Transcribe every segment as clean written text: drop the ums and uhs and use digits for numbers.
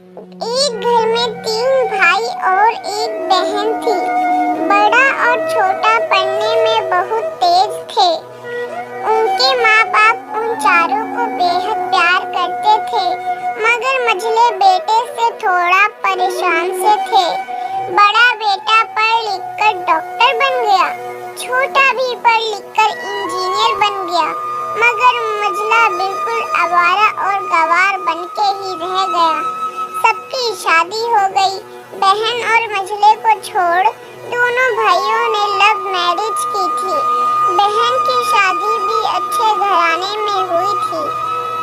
एक घर में 3 भाई और एक बहन थी। बड़ा और छोटा पढ़ने में बहुत तेज थे। उनके माँ बाप उन चारों को बेहद प्यार करते थे, मगर मझले बेटे से थोड़ा परेशान से थे। बड़ा बेटा पढ़ लिख कर डॉक्टर बन गया, छोटा भी पढ़ लिख कर इंजीनियर बन गया, मगर मझला बिल्कुल आवारा और गंवार बन के ही रह गया। सबकी शादी हो गई। बहन और मझले को छोड़ दोनों भाइयों ने लव मैरिज की थी। बहन की शादी भी अच्छे घराने में हुई थी।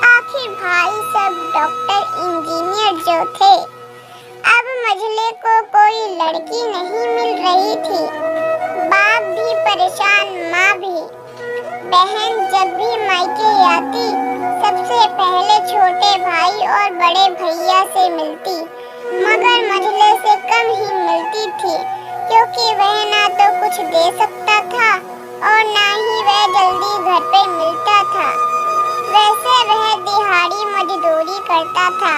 आखिर भाई सब डॉक्टर इंजीनियर जो थे। अब मझले को कोई लड़की नहीं मिल रही थी। बाप भी परेशान, माँ भी। बहन जब भी मायके आती सबसे पहले छोटे भाई और बड़े भैया से मिलती, मगर मझले से कम ही मिलती थी, क्योंकि वह ना तो कुछ दे सकता था और ना ही वह जल्दी घर पे मिलता था। वैसे वह दिहाड़ी मजदूरी करता था,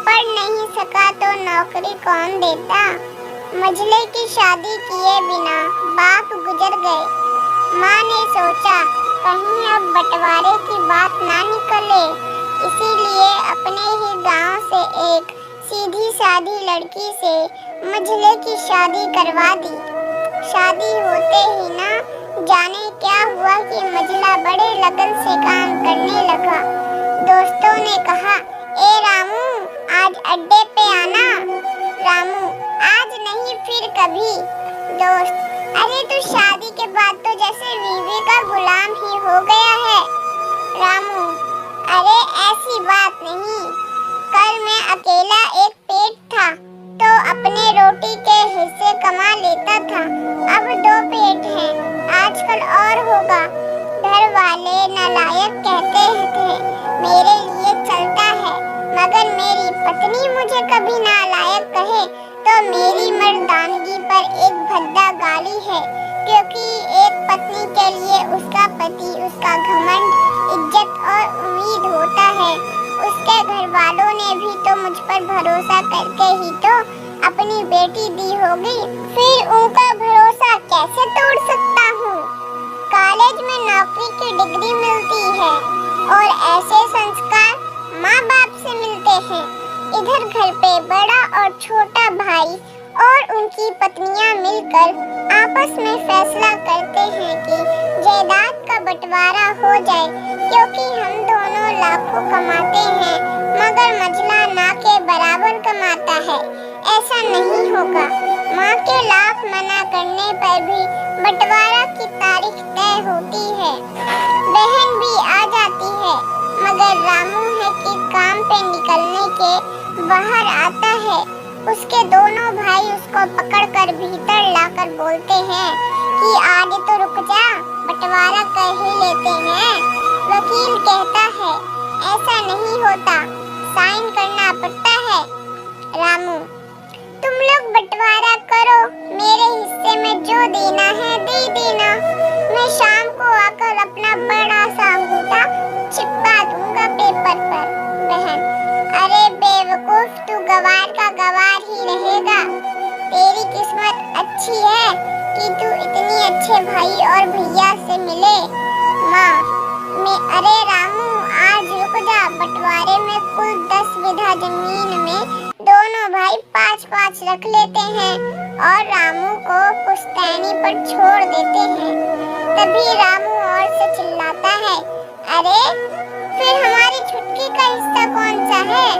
पढ़ नहीं सका तो नौकरी कौन देता। मझले की शादी किए बिना बाप गुजर गए। माँ ने सोचा कहीं अब बंटवारे की बात ना निकले, इसीलिए अपने ही गांव से एक सीधी सादी लड़की से मझले की शादी करवा दी। शादी होते ही ना जाने क्या हुआ कि मझला बड़े लगन से काम करने लगा। दोस्तों ने कहा, ए रामू आज अड्डे पे आना। रामू, आज नहीं फिर कभी। दोस्त, अरे तू शादी के बाद तो जैसे बीवी का गुलाम ही हो गया है। रामू, अरे ऐसी बात नहीं, कल मैं अकेला एक पेट था तो अपने रोटी के हिस्से कमा लेता था, अब 2 पेट हैं, आजकल और होगा। घर वाले नालायक कहते थे मेरे लिए चलता है, मगर मेरी पत्नी मुझे कभी नालायक कहे तो मेरी मर्दानगी पर एक भद्दा गाली है, क्योंकि एक पत्नी के लिए उसका पति उसका घमंड, इज्जत और उम्मीद होता है। उसके घर वालों ने भी तो मुझ पर भरोसा करके ही तो अपनी बेटी दी होगी, फिर उनका भरोसा कैसे तोड़ सकता हूँ। कॉलेज में नौकरी की डिग्री मिलती है और ऐसे संस्कार माँ बाप से मिलते हैं। इधर घर पे बड़ा और छोटा भाई और उनकी पत्नियां मिलकर आपस में फैसला करते हैं कि जायदाद का बंटवारा हो जाए, क्योंकि हम दोनों लाखों कमाते हैं मगर मझला ना के बराबर कमाता है। ऐसा नहीं होगा। माँ के लाख मना करने पर भी बंटवारा की तारीख तय होती है। बहन भी आ जाती है, मगर रामू है कि काम पे निकलने के बाहर आता है। उसके दोनों भाई उसको पकड़कर भीतर लाकर बोलते हैं कि आज तो रुक जा, बंटवारा कर ही लेते हैं। वकील कहता है ऐसा नहीं होता, साइन करना पड़ता है। रामू, तुम लोग बंटवारा करो, मेरे हिस्से में जो देना है दे देना, मैं शाम को आकर अपना बड़ा सा अंगूठा चिपका दूंगा पेपर पर। बहन, अरे बेवकूफ, तू गवार का गवार ही रहेगा। तेरी किस्मत अच्छी है कि तू इतनी अच्छे भाई और भैया से मिले। माँ, अरे रामू आज रुक जा, बंटवारे में कुल 10 बीघा जमीन में दोनों भाई 5-5 रख लेते हैं और रामू को पुश्तैनी पर छोड़ देते हैं। तभी रामू और से चिल्लाता है, अरे फिर हमारी छुटकी का हिस्सा कौन सा है।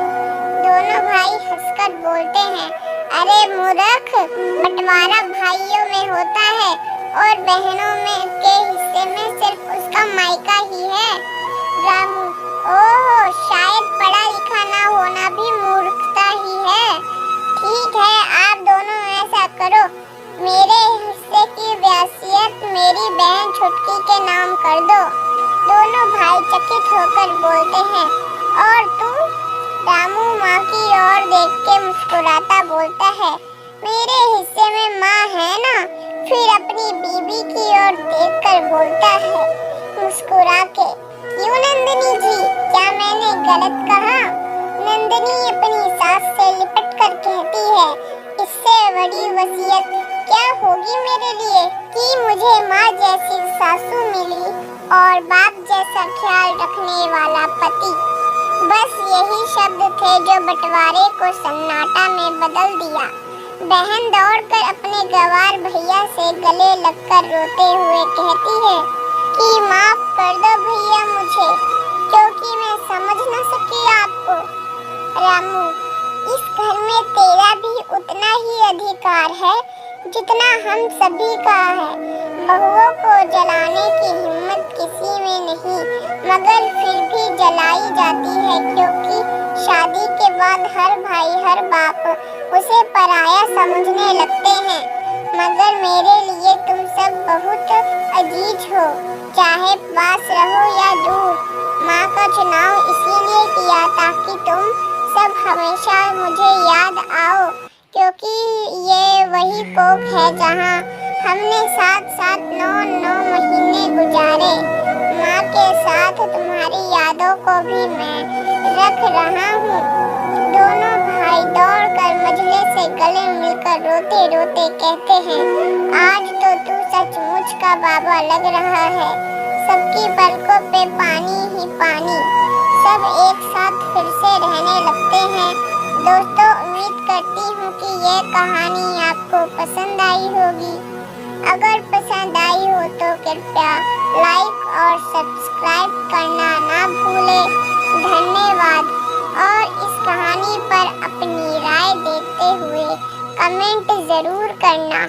दोनों भाई हंसकर बोलते हैं, अरे मूर्ख, बंटवारा भाइयों में होता है और बहनों में के हिस्से में सिर्फ उसका मायका ही है। रामू, ओह, शायद पढ़ा लिखा ना होना भी मूर्खता ही है। ठीक है, आप दोनों ऐसा करो, मेरे हिस्से की वसीयत मेरी बहन छुटकी के नाम कर दो। दोनों भाई चकित होकर बोलते हैं, और तू। रामू माँ की ओर देख के मुस्कुराता बोलता है, मेरे हिस्से में माँ है ना। फिर अपनी बीबी की ओर देखकर बोलता है मुस्कुरा के, क्यों नंदिनी जी, क्या मैंने गलत कहा। नंदिनी नंदिनी अपनी सास से लिपट कर कहती है, इससे बड़ी वसीयत क्या होगी मेरे लिए कि मुझे माँ जैसी सासू मिली और बाप जैसा ख्याल रखने वाला पति। बस यही शब्द थे जो बंटवारे को सन्नाटा में बदल दिया। बहन दौड़कर अपने गवार भैया से गले लगकर रोते हुए कहती है कि माफ कर दो भैया मुझे, क्योंकि मैं समझ न सकी आपको। रामू, इस घर में तेरा भी उतना ही अधिकार है जितना हम सभी का है। बहुओं को जलाने की हिम्मत किसी में नहीं, मगर फिर भी जलाई जाती है, क्योंकि शादी के बाद हर भाई हर बाप उसे पराया समझने लगते हैं। मगर मेरे लिए तुम सब बहुत अजीज हो, चाहे पास रहो या दूर। माँ का चुनाव इसीलिए किया ताकि तुम सब हमेशा मुझे याद आओ, क्योंकि ये वही कोख है जहाँ हमने साथ साथ 9 महीने गुजारे। माँ के साथ तुम्हारी यादों को भी मैं रख रहा हूँ। दोनों भाई दौड़कर मजले से गले मिलकर रोते रोते कहते हैं, आज तो तू सचमुच का बाबा लग रहा है। सबकी पलकों पे पानी ही पानी। सब एक साथ फिर से रहने लगते हैं। दोस्तों, उम्मीद करती हूँ कि ये कहानी आपको पसंद आई होगी। अगर पसंद आई हो तो कृपया लाइक और सब्सक्राइब करना ना भूलें। धन्यवाद। और इस कहानी पर अपनी राय देते हुए कमेंट ज़रूर करना।